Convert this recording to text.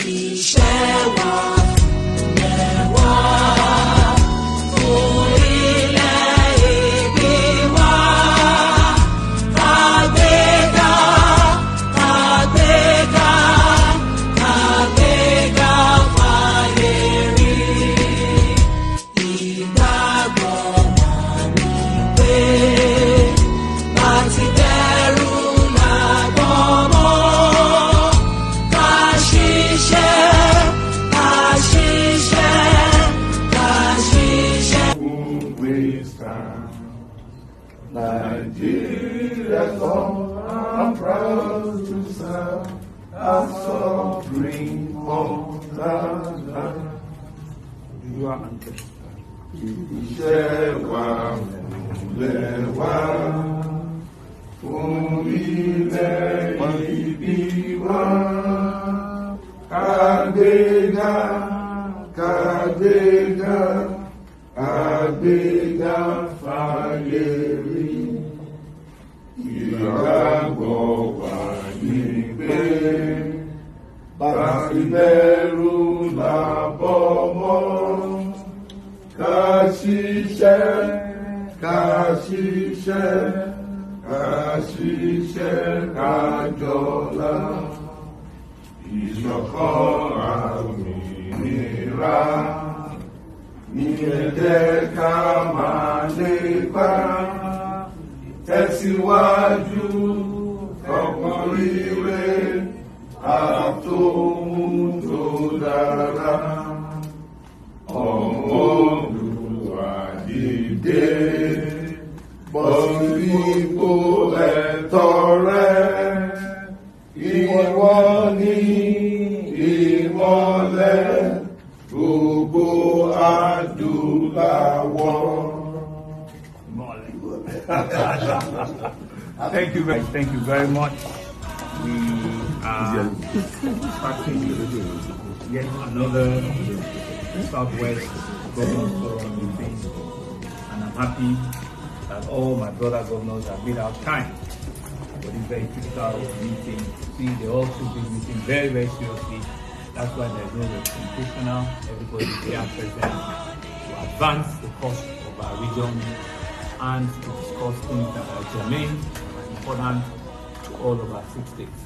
iṣẹ́ wa lẹ́wà fún ilẹ̀ ìbí wa. Àgbéga, àgbéga, àgbéga fàyè rí. Ìgbàgbọ́ wa ni pé láti bẹ̀rù làbọ̀ mọ́. Ká ṣiṣẹ́, ká ṣiṣẹ́, ká ṣiṣẹ́. Nigeria's all I'm proud to serve as suffering motherland. You are iṣẹ́ wa múlẹ̀ wá fún ilẹ̀ ìbí wa. Àgbéga, kàgbéga, àgbéga fàyè rí. Ìgbàgbọ́ wa ní pé bàtí bẹ̀rù làbọ̀ mọ́. Ká ṣiṣẹ́, ká ṣiṣẹ́, ká ṣiṣẹ́, ká jọlá. Ìṣọ̀kan àmìnira ní ẹ jẹ́ ká máa lépa. Tẹ̀síwájú ọkàn rere àtòhun tó dára. Oduduwa dìde bọ́ sípò ẹ̀tọ́ rẹ. Ìwọ ni ìmọ́lẹ̀ gbogbo adúláwọ̀. Thank you very much. We are starting yet another Southwest Governors Forum meeting, and I'm happy that all my brother governors have made out time for this very critical meeting. See, they all took this meeting very, very seriously. That's why there's no representational. Everybody is here present to advance the cause of our region and to discuss things that are germane and important to all of our 6 states.